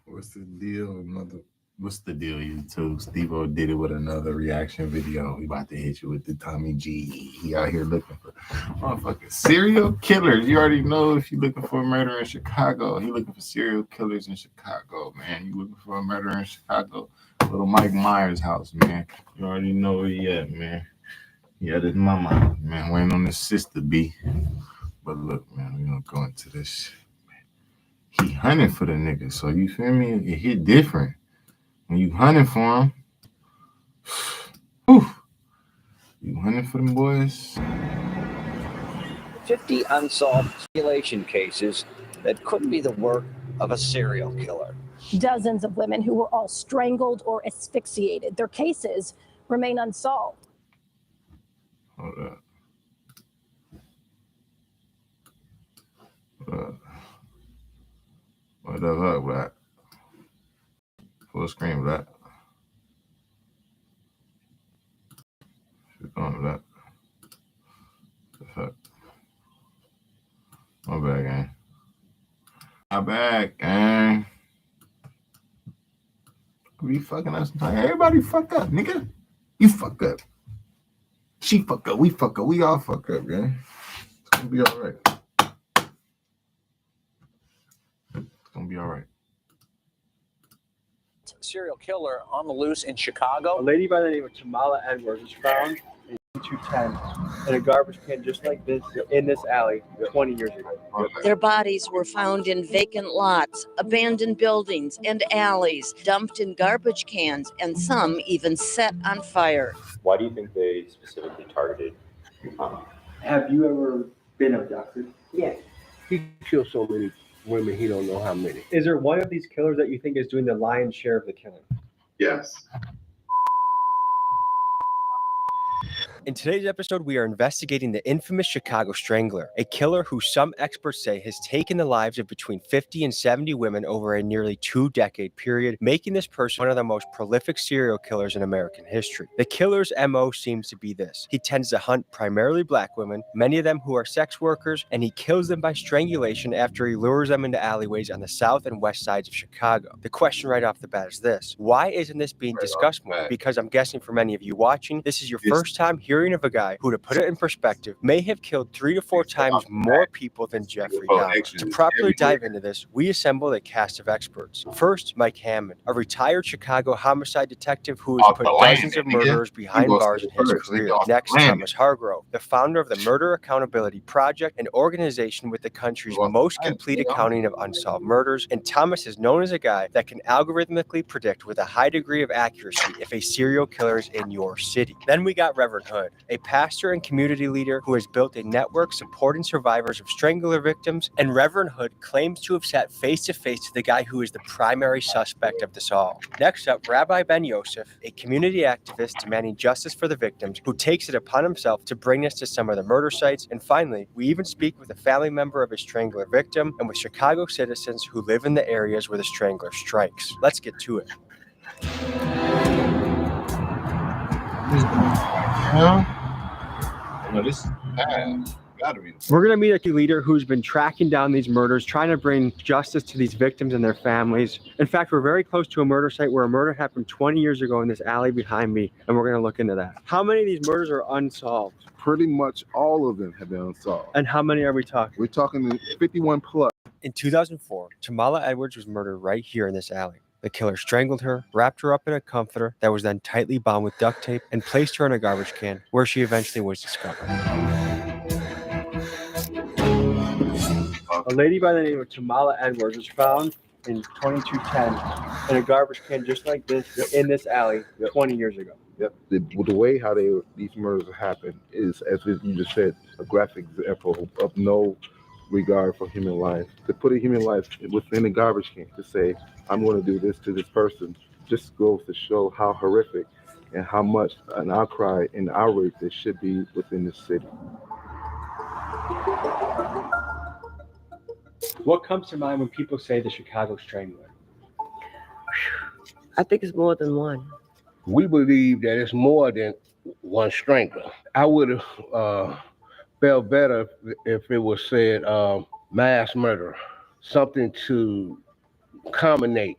What's the deal? What's the deal, YouTube? Steve-O did it with another reaction video. We about to hit you with the Tommy G. He out here looking for motherfucking serial killers. You already know if you're looking for a murder in Chicago. He looking for serial killers in Chicago, man. You looking for a murder in Chicago? Go to Mike Myers' house, man. You already know where he at, man. Yeah, this mama, man, waiting on his sister B. But look, man, we gonna go into this shit. He hunting for the nigga, so you feel me? It hit different when you hunting for him. Whew, you hunting for them boys. 50 unsolved strangulation cases that could be the work of a serial killer. Dozens of women who were all strangled or asphyxiated. Their cases remain unsolved. Hold up. What the fuck, Black? Full screen, Black. What's going, Black? The fuck? My bad, gang. My bad, gang. We fucking up sometimes. Everybody fuck up, nigga. You fuck up. She fuck up. We fuck up. We all fuck up, gang. It's gonna be all right. It's gonna be all right. Serial killer on the loose in Chicago. A lady by the name of Tamala Edwards was found in 210 in a garbage can just like this in this alley 20 years ago. Their bodies were found in vacant lots, abandoned buildings, and alleys, dumped in garbage cans, and some even set on fire. Why do you think they specifically targeted? Have you ever been abducted? Yes. He killed so many women, he don't know how many. Is there one of these killers that you think is doing the lion's share of the killing? Yes. In today's episode, we are investigating the infamous Chicago Strangler, a killer who some experts say has taken the lives of between 50 and 70 women over a nearly 2-decade period, making this person one of the most prolific serial killers in American history. The killer's MO seems to be this. He tends to hunt primarily black women, many of them who are sex workers, and he kills them by strangulation after he lures them into alleyways on the south and west sides of Chicago. The question right off the bat is this: why isn't this being discussed more? Because I'm guessing for many of you watching, this is your first time hearing of a guy who, to put it in perspective, may have killed 3 to 4 times more people than Jeffrey Dahmer. To properly dive into this, we assembled a cast of experts. First, Mike Hammond, a retired Chicago homicide detective who has put dozens of murderers behind bars in his career. Next, Thomas Hargrove, the founder of the Murder Accountability Project, an organization with the country's most complete accounting of unsolved murders. And Thomas is known as a guy that can algorithmically predict with a high degree of accuracy if a serial killer is in your city. Then we got Reverend Hood, a pastor and community leader who has built a network supporting survivors of strangler victims, and Reverend Hood claims to have sat face-to-face to the guy who is the primary suspect of this all. Next up, Rabbi Ben Yosef, a community activist demanding justice for the victims, who takes it upon himself to bring us to some of the murder sites. And finally, we even speak with a family member of a strangler victim and with Chicago citizens who live in the areas where the strangler strikes. Let's get to it. This is bad. Gotta be. We're going to meet a leader who's been tracking down these murders, trying to bring justice to these victims and their families. In fact, we're very close to a murder site where a murder happened 20 years ago in this alley behind me, and we're going to look into that. How many of these murders are unsolved? Pretty much all of them have been unsolved. And how many are we talking? We're talking 51 plus. In 2004, Tamala Edwards was murdered right here in this alley. The killer strangled her, wrapped her up in a comforter that was then tightly bound with duct tape, and placed her in a garbage can, where she eventually was discovered. A lady by the name of Tamala Edwards was found in 2210 in a garbage can just like this in this alley 20 years ago. Yep. The way how these murders happen is, as you just said, a graphic example of no regard for human life. To put a human life within a garbage can, to say, I'm going to do this to this person, just goes to show how horrific and how much an outcry and outrage there should be within this city. What comes to mind when people say the Chicago Strangler? I think it's more than one. We believe that it's more than one strangler. I would have felt better if it was said mass murder, something to culminate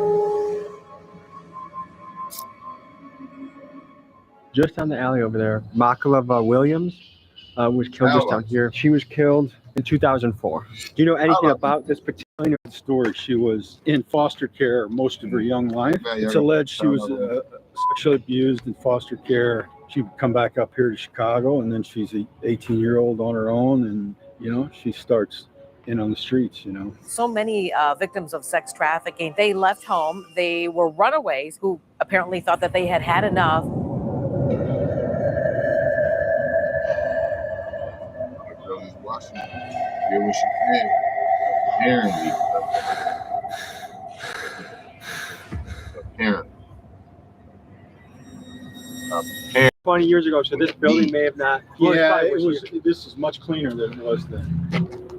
just down the alley over there. Makalova Williams was killed just down here. She was killed in 2004. Do you know anything about this particular story? She was in foster care most of her young life. It's alleged she was sexually abused in foster care. She would come back up here to Chicago, and then she's an 18-year-old on her own, and she starts in on the streets. So many victims of sex trafficking, they left home. They were runaways who apparently thought that they had had enough. Hear what she said. Apparently. 20 years ago, so this building may have not. Yeah, this is much cleaner than it was then.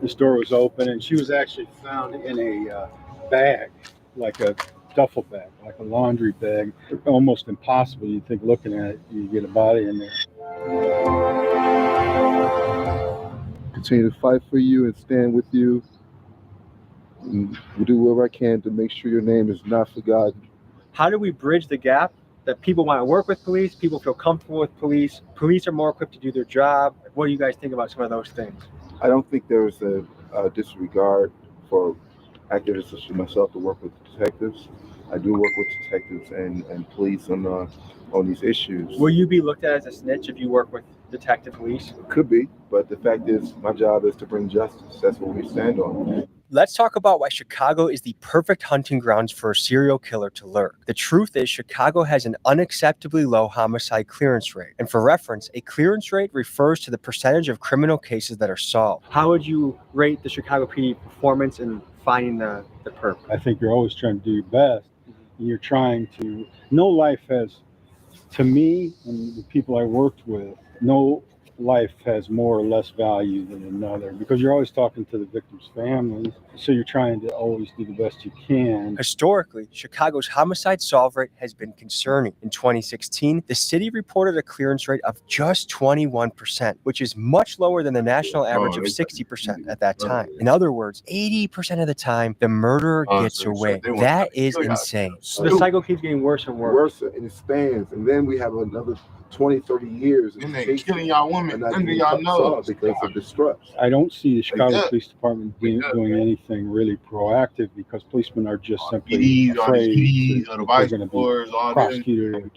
This door was open, and she was actually found in a bag, like a duffel bag, like a laundry bag. Almost impossible. You'd think looking at it, you get a body in there. Continue to fight for you and stand with you. And we'll do whatever I can to make sure your name is not forgotten. How do we bridge the gap that people want to work with police, people feel comfortable with police are more equipped to do their job? What do you guys think about some of those things? I don't think there's a disregard for activists such as myself to work with detectives. I do work with detectives and police on these issues. Will you be looked at as a snitch if you work with detective police? Could be, but the fact is my job is to bring justice. That's what we stand on. Let's talk about why Chicago is the perfect hunting grounds for a serial killer to lurk. The truth is, Chicago has an unacceptably low homicide clearance rate. And for reference, a clearance rate refers to the percentage of criminal cases that are solved. How would you rate the Chicago PD performance in finding the perp? I think you're always trying to do your best. You're trying to, no life has, to me and the people I worked with, no life has more or less value than another, because you're always talking to the victims' families, so you're trying to always do the best you can. Historically, Chicago's homicide solve rate has been concerning. In 2016, the city reported a clearance rate of just 21%, which is much lower than the national average of 60% at that time. In other words, 80% of the time, the murderer gets away. That is insane. So the cycle keeps getting worse and worse. Worse, and it spans, and then we have another 20, 30 years. And they killing y'all women under y'all nose because of distrust. I don't see the Chicago Police Department doing anything really proactive, because policemen are just simply afraid that they're going to be prosecuted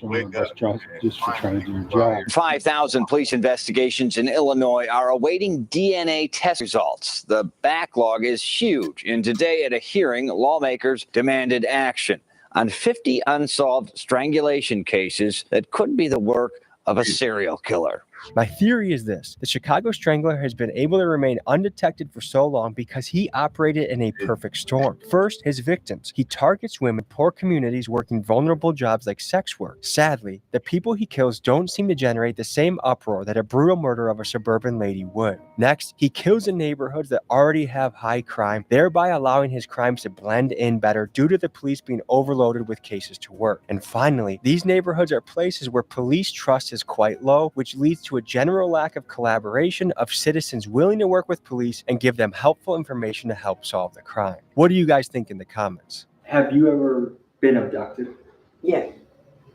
just for trying to do their job. 5,000 police investigations in Illinois are awaiting DNA test results. The backlog is huge, and today at a hearing, lawmakers demanded action on 50 unsolved strangulation cases that could be the work of a serial killer. My theory is this: the Chicago Strangler has been able to remain undetected for so long because he operated in a perfect storm. First, his victims. He targets women in poor communities working vulnerable jobs like sex work. Sadly, the people he kills don't seem to generate the same uproar that a brutal murder of a suburban lady would. Next, he kills in neighborhoods that already have high crime, thereby allowing his crimes to blend in better due to the police being overloaded with cases to work. And finally, these neighborhoods are places where police trust is quite low, which leads to a general lack of collaboration of citizens willing to work with police and give them helpful information to help solve the crime. What do you guys think in the comments? Have you ever been abducted? Yeah.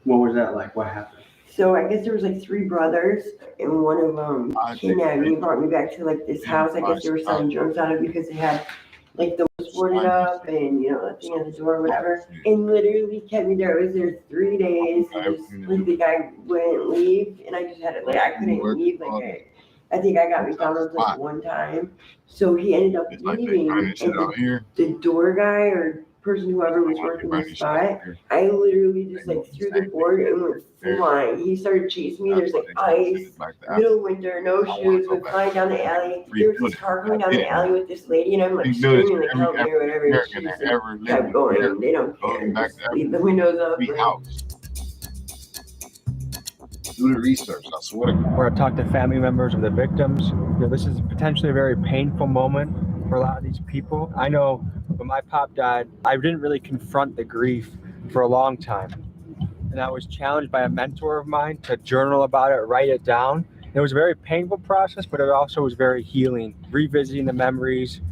What was that like? What happened? So I guess there was like 3 brothers, and one of them kidnapped me and brought me back to like this house. I guess they were selling drugs out of because they had like the windows boarded up and the thing at the door or whatever, and literally kept me there. I was there 3 days, and just like the guy wouldn't leave, and I just had it like I couldn't leave. Like I think I got McDonald's like one time, so he ended up leaving, and the door guy or person, whoever was working the spot, I literally just like threw the board and went flying. He started chasing me. There's like ice, middle winter, no shoes, went flying down the alley. There was this car going down the alley with this lady, and I'm like screaming like help me or whatever. And she just like, kept going, and they don't care. Just leave the windows up. Do the research. I swear to God. We're going to talk to family members of the victims. This is potentially a very painful moment for a lot of these people. I know when my pop died, I didn't really confront the grief for a long time. And I was challenged by a mentor of mine to journal about it, write it down. It was a very painful process, but it also was very healing, revisiting the memories.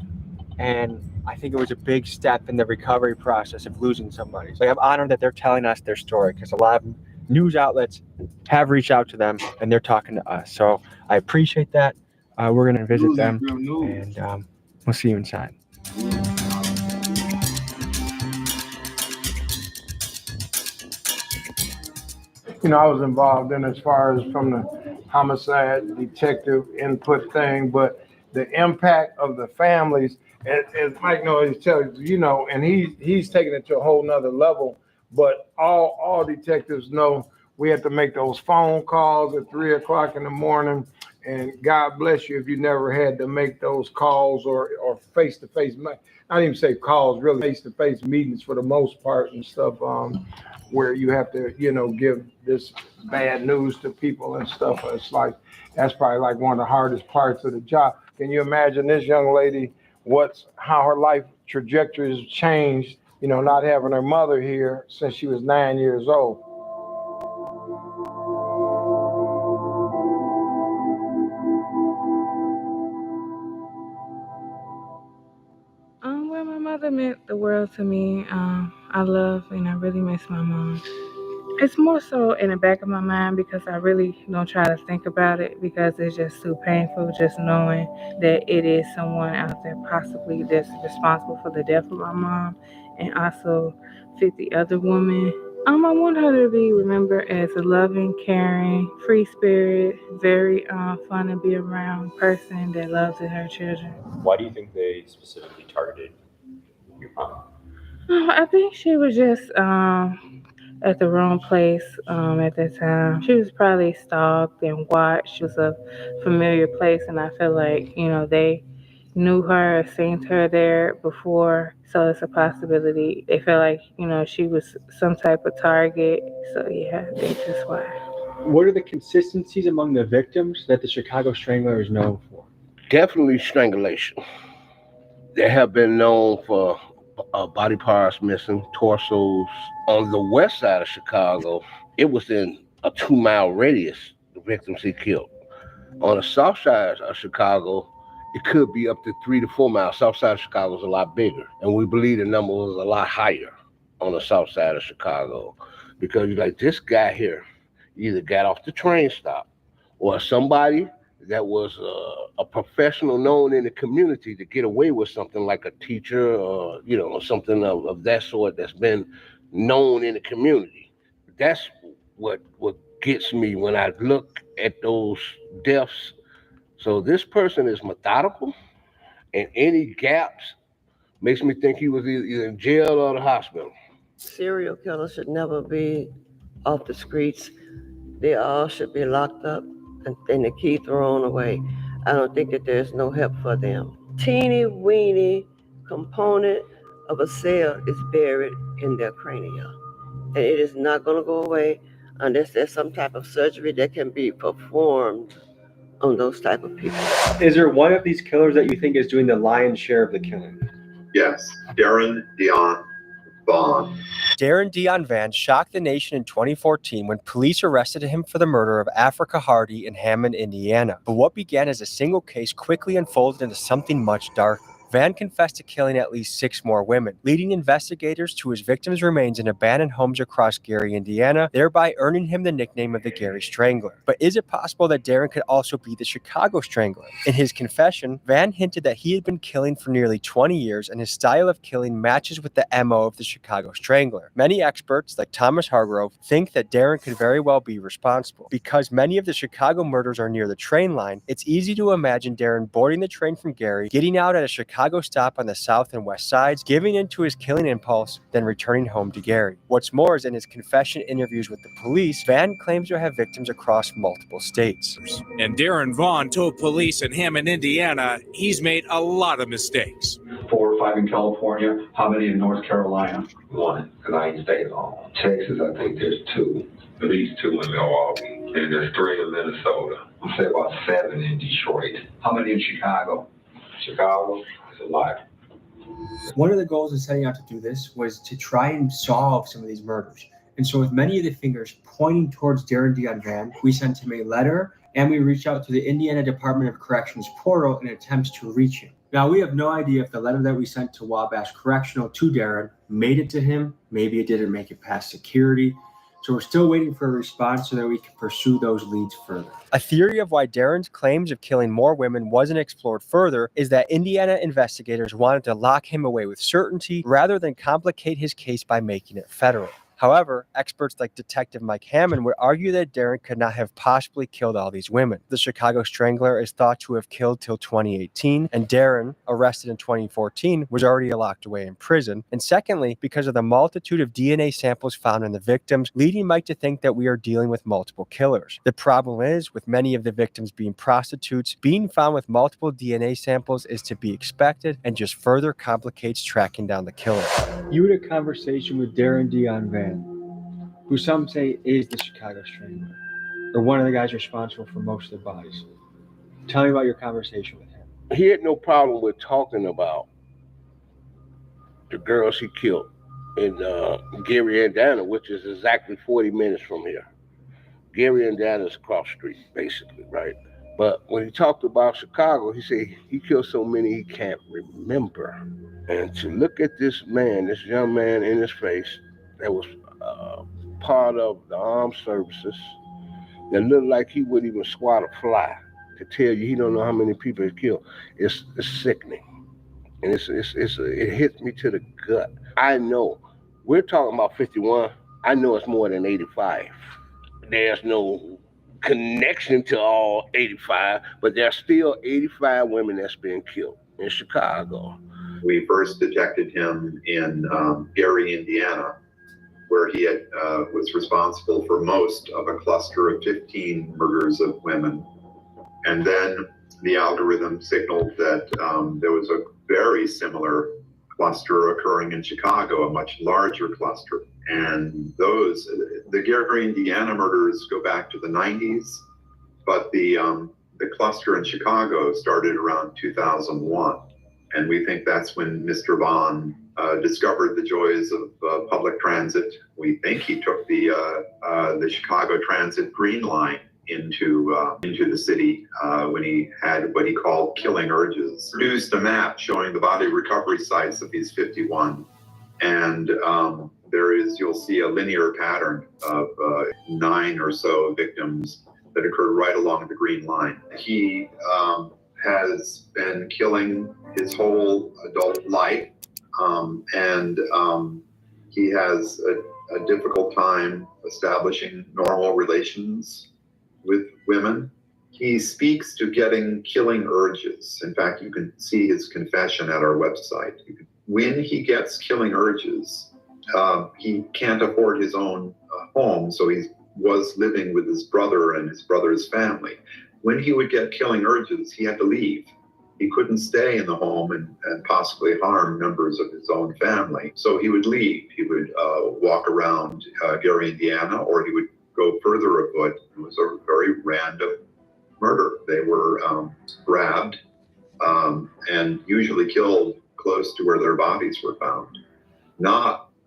And I think it was a big step in the recovery process of losing somebody. So I'm honored that they're telling us their story, because a lot of them news outlets have reached out to them and they're talking to us. So I appreciate that. We're going to visit them and we'll see you inside. You know, I was involved in as far as from the homicide detective input thing, but the impact of the families, as Mike knows, he tells you know, and he's taking it to a whole nother level. But all detectives know we have to make those phone calls at 3 o'clock in the morning. And God bless you if you never had to make those calls or face-to-face, not even say calls, really face-to-face meetings for the most part and stuff, where you have to, you know, give this bad news to people and stuff. It's like, that's probably like one of the hardest parts of the job. Can you imagine this young lady, how her life trajectory has changed, you know, not having her mother here since she was 9 years old? Well, my mother meant the world to me. I love and I really miss my mom. It's more so in the back of my mind because I really don't try to think about it because it's just too painful just knowing that it is someone out there possibly that's responsible for the death of my mom and also 50 other women. I want her to be remembered as a loving, caring, free spirit, very fun to be around person that loves her children. Why do you think they specifically targeted your mom? I think she was just at the wrong place at that time. She was probably stalked and watched. It was a familiar place, and I feel like, you know, they knew her, seen her there before, so it's a possibility. They feel like, you know, she was some type of target, so yeah, I think that's why. What are the consistencies among the victims that the Chicago Strangler is known for? Definitely strangulation. They have been known for body parts missing, torsos. On the west side of Chicago, it was in a 2-mile radius, the victims he killed. On the south side of Chicago, it could be up to 3 to 4 miles. South side of Chicago is a lot bigger, and we believe the number was a lot higher on the south side of Chicago, because you're like, this guy here either got off the train stop or somebody that was a professional known in the community to get away with something like a teacher or, you know, something of that sort that's been known in the community. That's what gets me when I look at those deaths. So this person is methodical, and any gaps makes me think he was either in jail or the hospital. Serial killers should never be off the streets. They all should be locked up and the key thrown away. I don't think that there's no help for them. Teeny weeny component of a cell is buried in their cranium, and it is not going to go away unless there's some type of surgery that can be performed on those type of people. Is there one of these killers that you think is doing the lion's share of the killing? Yes, Darren Dion Vaughn. Darren Dion Van shocked the nation in 2014 when police arrested him for the murder of Africa Hardy in Hammond, Indiana. But what began as a single case quickly unfolded into something much darker. Van confessed to killing at least 6 more women, leading investigators to his victims' remains in abandoned homes across Gary, Indiana, thereby earning him the nickname of the Gary Strangler. But is it possible that Darren could also be the Chicago Strangler? In his confession, Van hinted that he had been killing for nearly 20 years and his style of killing matches with the MO of the Chicago Strangler. Many experts, like Thomas Hargrove, think that Darren could very well be responsible. Because many of the Chicago murders are near the train line, it's easy to imagine Darren boarding the train from Gary, getting out at a Chicago stop on the south and west sides, giving into his killing impulse, then returning home to Gary. What's more is in his confession interviews with the police, Van claims to have victims across multiple states. And Darren Vaughn told police in Hammond, Indiana, he's made a lot of mistakes. 4 or 5 in California. How many in North Carolina? 1, because I ain't stayed long. Texas, I think there's 2. At least 2 in Milwaukee. And there's 3 in Minnesota. I'll say about 7 in Detroit. How many in Chicago? Chicago? A lot. One of the goals of setting out to do this was to try and solve some of these murders. And so with many of the fingers pointing towards Darren Dion Van, we sent him a letter and we reached out to the Indiana Department of Corrections portal in attempts to reach him. Now, we have no idea if the letter that we sent to Wabash Correctional to Darren made it to him. Maybe it didn't make it past security. So we're still waiting for a response so that we can pursue those leads further. A theory of why Darren's claims of killing more women wasn't explored further is that Indiana investigators wanted to lock him away with certainty rather than complicate his case by making it federal. However, experts like Detective Mike Hammond would argue that Darren could not have possibly killed all these women. The Chicago Strangler is thought to have killed till 2018, and Darren, arrested in 2014, was already locked away in prison. And secondly, because of the multitude of DNA samples found in the victims, leading Mike to think that we are dealing with multiple killers. The problem is, with many of the victims being prostitutes, being found with multiple DNA samples is to be expected and just further complicates tracking down the killer. You had a conversation with Darren Dion Van, who some say is the Chicago Strangler, or one of the guys responsible for most of the bodies. Tell me about your conversation with him. He had no problem with talking about the girls he killed in Gary, Indiana, which is exactly 40 minutes from here. Gary, Indiana is across the street, basically, right? But when he talked about Chicago, he said he killed so many he can't remember. And to look at this man, this young man in his face, that was part of the armed services, that looked like he wouldn't even swat a fly, to tell you he don't know how many people he killed, it's sickening. And it hits me to the gut. I know, we're talking about 51, I know it's more than 85. There's no connection to all 85, but there's still 85 women that's been killed in Chicago. We first detected him in Gary, Indiana, where he had, was responsible for most of a cluster of 15 murders of women. And then the algorithm signaled that there was a very similar cluster occurring in Chicago, a much larger cluster. And the Gary, Indiana murders go back to the 90s, but the cluster in Chicago started around 2001. And we think that's when Mr. Vaughn discovered the joys of public transit. We think he took the Chicago Transit Green Line into the city when he had what he called killing urges. Produced a map showing the body recovery sites of these 51, and you'll see a linear pattern of 9 or so victims that occurred right along the Green Line. He has been killing his whole adult life, and he has a difficult time establishing normal relations with women. He speaks to getting killing urges. In fact, you can see his confession at our website. When he gets killing urges, he can't afford his own home, so he was living with his brother and his brother's family. When he would get killing urges, he had to leave. He couldn't stay in the home and possibly harm members of his own family. So he would leave. He would walk around Gary, Indiana, or he would go further afoot. It was a very random murder. They were grabbed and usually killed close to where their bodies were found.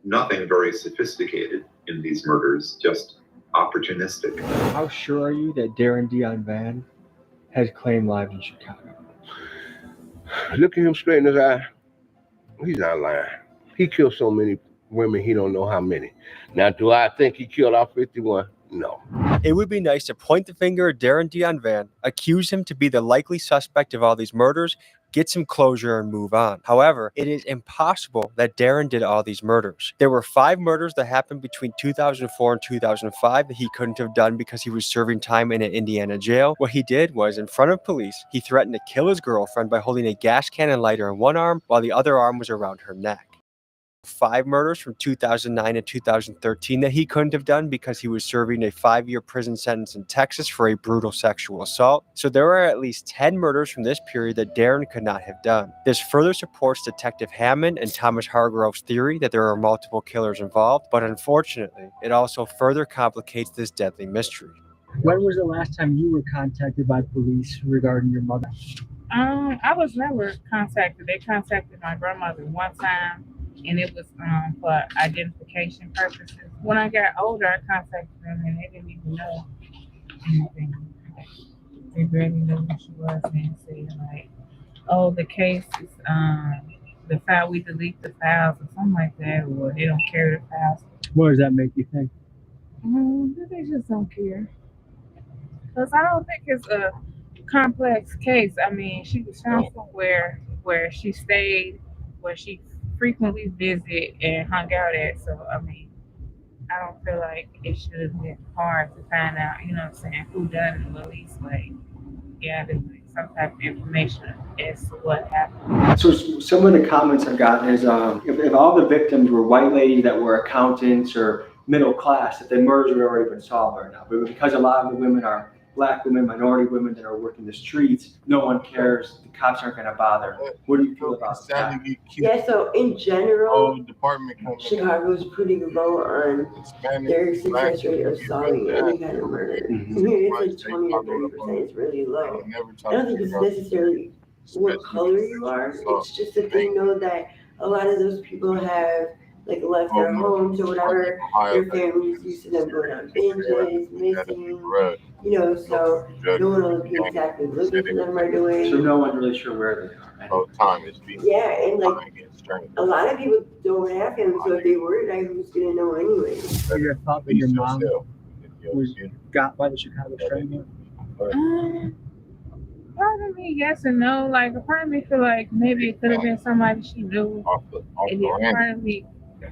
Nothing very sophisticated in these murders, just opportunistic. How sure are you that Darren Dion Van has claimed lives in Chicago? Look at him straight in his eye. He's not lying. He killed so many women, he don't know how many. Now, do I think he killed all 51? No. It would be nice to point the finger at Darren Dion Van, accuse him to be the likely suspect of all these murders, get some closure and move on. However, it is impossible that Darren did all these murders. There were 5 murders that happened between 2004 and 2005 that he couldn't have done because he was serving time in an Indiana jail. What he did was, in front of police, he threatened to kill his girlfriend by holding a gas can and lighter in one arm while the other arm was around her neck. 5 murders from 2009 and 2013 that he couldn't have done because he was serving a 5-year prison sentence in Texas for a brutal sexual assault. So there are at least 10 murders from this period that Darren could not have done. This further supports Detective Hammond and Thomas Hargrove's theory that there are multiple killers involved, but unfortunately, it also further complicates this deadly mystery. When was the last time you were contacted by police regarding your mother? I was never contacted. They contacted my grandmother one time, and it was for identification purposes. When I got older, I contacted them, and they didn't even know anything. They barely knew who she was, and said like, "Oh, the case is the file. We delete the files or something like that, or they don't carry the files." What does that make you think? They just don't care. Because I don't think it's a complex case. I mean, she was found somewhere where she stayed, where she frequently visited and hung out at. So, I mean, I don't feel like it should have been hard to find out, you know what I'm saying, who done it, at least, like, yeah, there's like some type of information as to what happened. So some of the comments I've gotten is if all the victims were white ladies that were accountants or middle class, that the murders would already been solved right now. But because a lot of the women are Black women, minority women that are working the streets, no one cares. The cops aren't going to bother. What do you feel about that? Yeah, so in general, department Chicago's pretty low on their success rate of solving any kind of murder. It's like 20 or 30%. It's really low. I don't think it's necessarily what color you are. It's just that they know that a lot of those people have like left their homes or whatever. Their families used to them going on binges, missing, you know, so no one will be exactly looking for them right away. So no one's really sure where they are. Yeah, and like a lot of people don't have him, so if they were, like, who's gonna know anyway? So your thought that your mom was got by the Chicago Strangler? Part of me, yes and no. Like, a part of me feel like maybe it could have been somebody she knew, and then part of me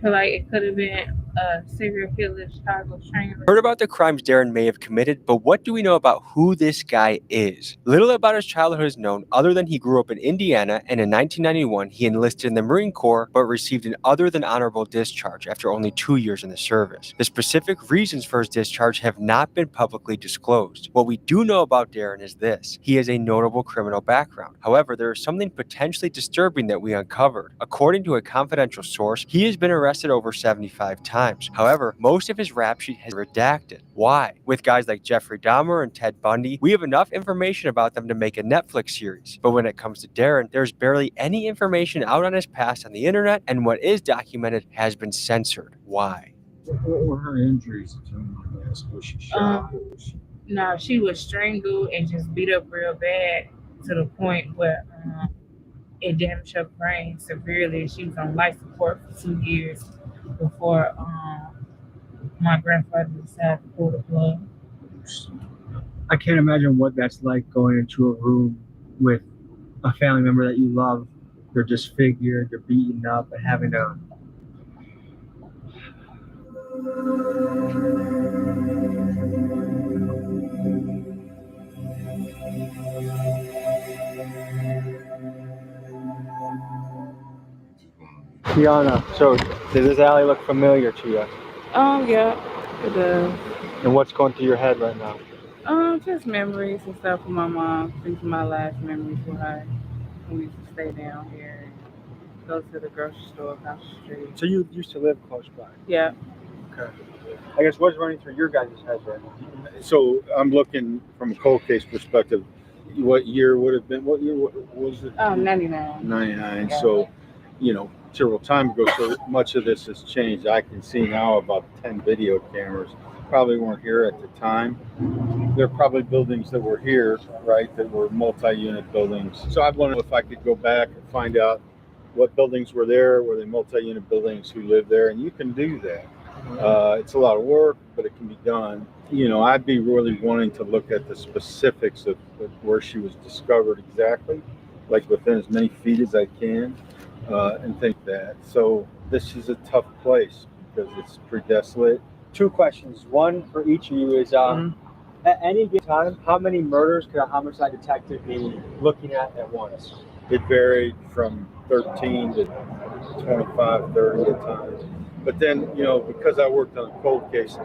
feel like it could have been a serial killer, Chicago Strangler. Heard about the crimes Darren may have committed, but what do we know about who this guy is? Little about his childhood is known other than he grew up in Indiana, and in 1991 he enlisted in the Marine Corps but received an other than honorable discharge after only 2 years in the service. The specific reasons for his discharge have not been publicly disclosed. What we do know about Darren is this: he has a notable criminal background. However, there is something potentially disturbing that we uncovered. According to a confidential source, he has been arrested over 75 times. However, most of his rap sheet has redacted. Why? With guys like Jeffrey Dahmer and Ted Bundy, we have enough information about them to make a Netflix series. But when it comes to Darren, there's barely any information out on his past on the internet, and what is documented has been censored. Why? What were her injuries? Was she shot? No, she was strangled and just beat up real bad to the point where it damaged her brain severely. She was on life support for 2 years before my grandfather decided to pull the plug. I can't imagine what that's like going into a room with a family member that you love. They're disfigured, they're beaten up, and having to. Tiana, so does this alley look familiar to you? Yeah, it does. And what's going through your head right now? Just memories and stuff with my mom. These are my last memories with her. We used to stay down here and go to the grocery store across the street. So you used to live close by? Yeah. Okay. I guess what's running through your guys' heads right now? So I'm looking from a cold case perspective. What year would have been? What year was it? 99. 99. So, you know, several time ago. So much of this has changed. I can see now about 10 video cameras. Probably weren't here at the time. There are probably buildings that were here, right, that were multi-unit buildings. So I wondered if I could go back and find out what buildings were there, were they multi-unit buildings, who lived there, and you can do that. It's a lot of work, but it can be done. You know, I'd be really wanting to look at the specifics of where she was discovered exactly, like within as many feet as I can, and think that. So this is a tough place because it's pretty desolate. 2 questions. One for each of you is, at any given time, how many murders could a homicide detective be looking at once? It varied from 13 to 25, 30 at times. But then, you know, because I worked on cold cases,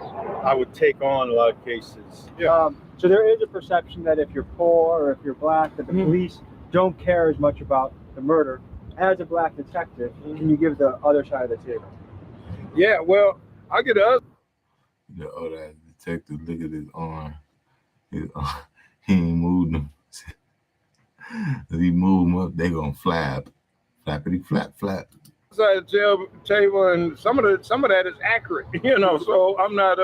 I would take on a lot of cases. So there is a perception that if you're poor or if you're Black, that the police don't care as much about the murder. As a Black detective, can you give the other side of the table? Yeah, well, I get the other. The other detective, look at his arm. He ain't moved them. If he move them up, they gonna flap. Flappity flap flap. Side table, and some of that is accurate, you know. So I'm not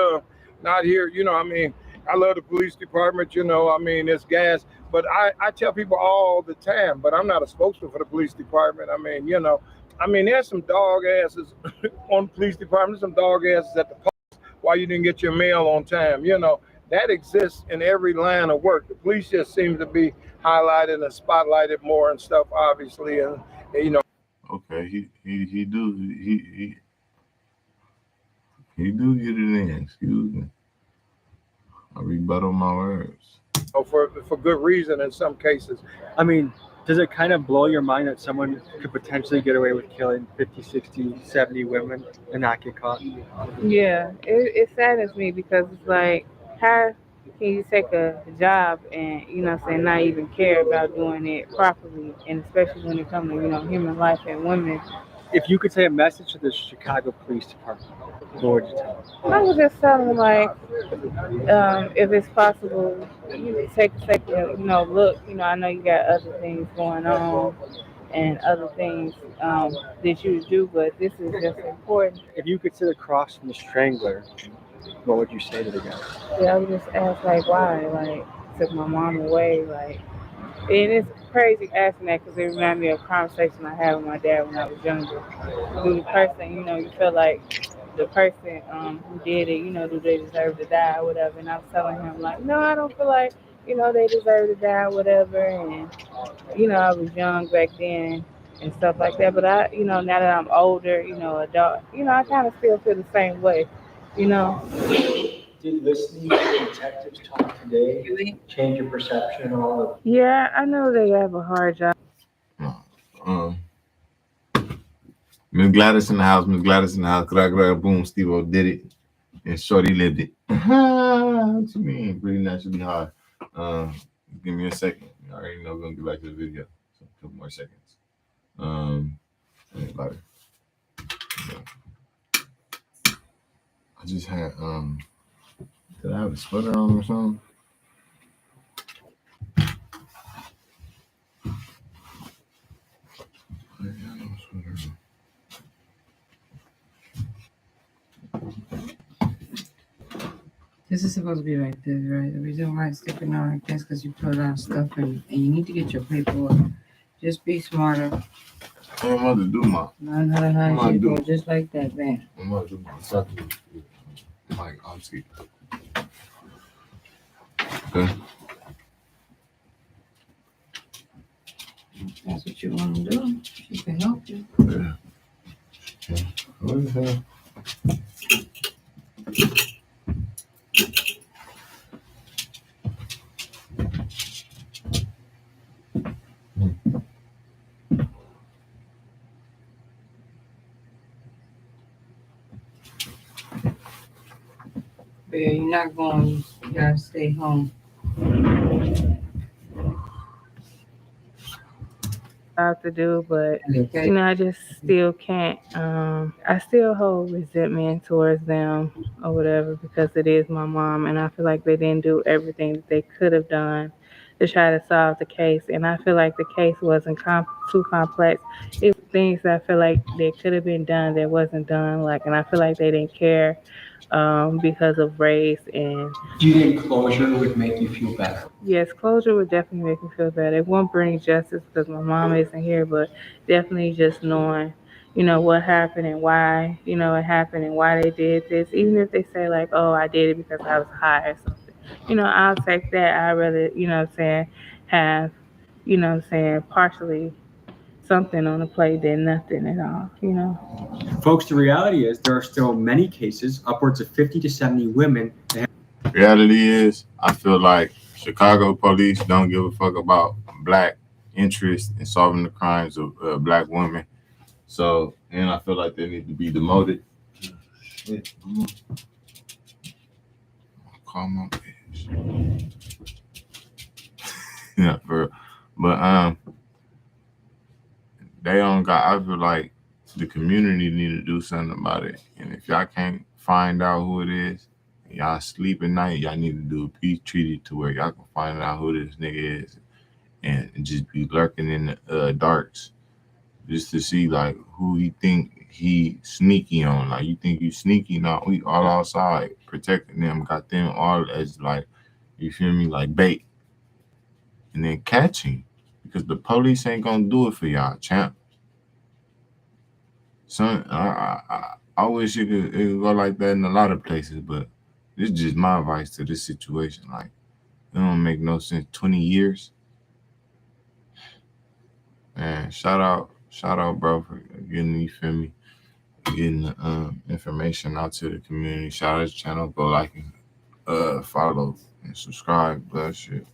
here, you know. I mean, I love the police department, you know. I mean, it's gas, but I tell people all the time, but I'm not a spokesman for the police department. I mean, you know, there's some dog asses on the police department, some dog asses at the post. why you didn't get your mail on time. You know, that exists in every line of work. The police just seems to be highlighted and spotlighted more and stuff, obviously, and you know. Okay, he do he do get it in. Excuse me. I rebuttal my words. For good reason in some cases. I mean, does it kind of blow your mind that someone could potentially get away with killing 50, 60, 70 women and not get caught? Yeah, it saddens me because it's like, how can you take a job and, you know what I'm saying, not even care about doing it properly, and especially when it comes to, you know, human life and women. If you could say a message to the Chicago Police Department, what would you tell them? I would just tell them, like, if it's possible, you take a second, you know, look, you know, I know you got other things going on and other things that you do, but this is just important. If you could sit across from the Strangler, what would you say to the guy? Yeah, I would just ask, like, why? Like, took my mom away, like, and it's crazy asking that because it reminds me of a conversation I had with my dad when I was younger. Do the person, you know, you feel like the person who did it, you know, do they deserve to die or whatever? And I was telling him, like, no, I don't feel like, you know, they deserve to die or whatever. And, you know, I was young back then and stuff like that. But I, you know, now that I'm older, you know, adult, you know, I kind of still feel the same way, you know. Did listening to detectives talk today change your perception at all? Yeah, I know they have a hard job. Miss Gladys in the house. Miss Gladys in the house. Boom. Steve-O did it, and Shorty lived it. What you mean? Pretty naturally hard. Give me a second. I already know we're gonna get back to the video. So a couple more seconds. Anybody? I just had did I have a sweater on or something? I ain't got no sweater on. This is supposed to be like this, right? The reason why it's sticking out like this because you put a lot of stuff in, and you need to get your paperwork. Just be smarter. I'm about to do my. Learn how to hide your door just like that, man. I'm about to do my second. Like, I'll see. Okay. That's what you want to do. She can help you. Yeah. Okay. What the hell? But yeah, you're not going. You gotta stay home. To do, but you know, I just still can't. I still hold resentment towards them or whatever because it is my mom, and I feel like they didn't do everything that they could have done to try to solve the case. And I feel like the case wasn't too complex. It was things that I feel like that could have been done that wasn't done. Like, and I feel like they didn't care because of race. And Do you think closure would make you feel better? yes, closure would definitely make me feel better. It won't bring justice because my mom isn't here, but definitely just knowing, you know, what happened and why, you know, it happened and why they did this. Even if they say like, oh, I did it because I was high or something. You know, I'll take that. I'd rather, you know what I'm saying, have, you know what I'm saying, partially something on the plate than nothing at all, you know. Folks, the reality is there are still many cases, upwards of 50 to 70 women. Reality is, I feel like Chicago police don't give a fuck about black interest in solving the crimes of black women. So, and I feel like they need to be demoted. Shit. Call my bitch. Yeah, but they don't got. I feel like the community need to do something about it. And if y'all can't find out who it is, y'all sleep at night, y'all need to do a peace treaty to where y'all can find out who this nigga is and just be lurking in the darks just to see like who he think he sneaky on. Like, you think you sneaky? No, we all outside protecting them, got them all as like, you feel me, like bait. And then catching, because the police ain't gonna do it for y'all, champ. Son, I wish it could go like that in a lot of places, but this is just my advice to this situation. Like, it don't make no sense. 20 years. Man, shout out, bro, for getting, you feel me, getting the information out to the community. Shout out to the channel. Go like and follow and subscribe. That shit.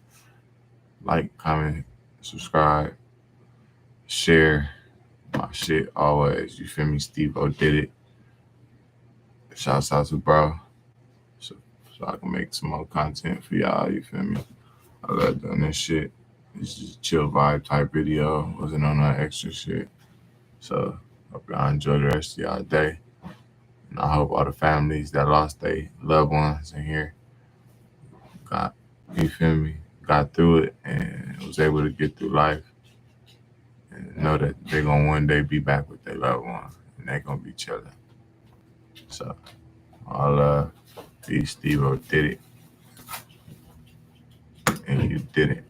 Like, comment, subscribe, share my shit always. You feel me? Steve-O did it. Shouts out to bro. So I can make some more content for y'all. You feel me? I love doing this shit. It's just a chill vibe type video. Wasn't on that extra shit. So hope y'all enjoy the rest of y'all day. And I hope all the families that lost their loved ones in here got, you feel me, got through it and was able to get through life and know that they're going to one day be back with their loved ones and they're going to be chilling. So, all love. Steve-O did it. And you did it.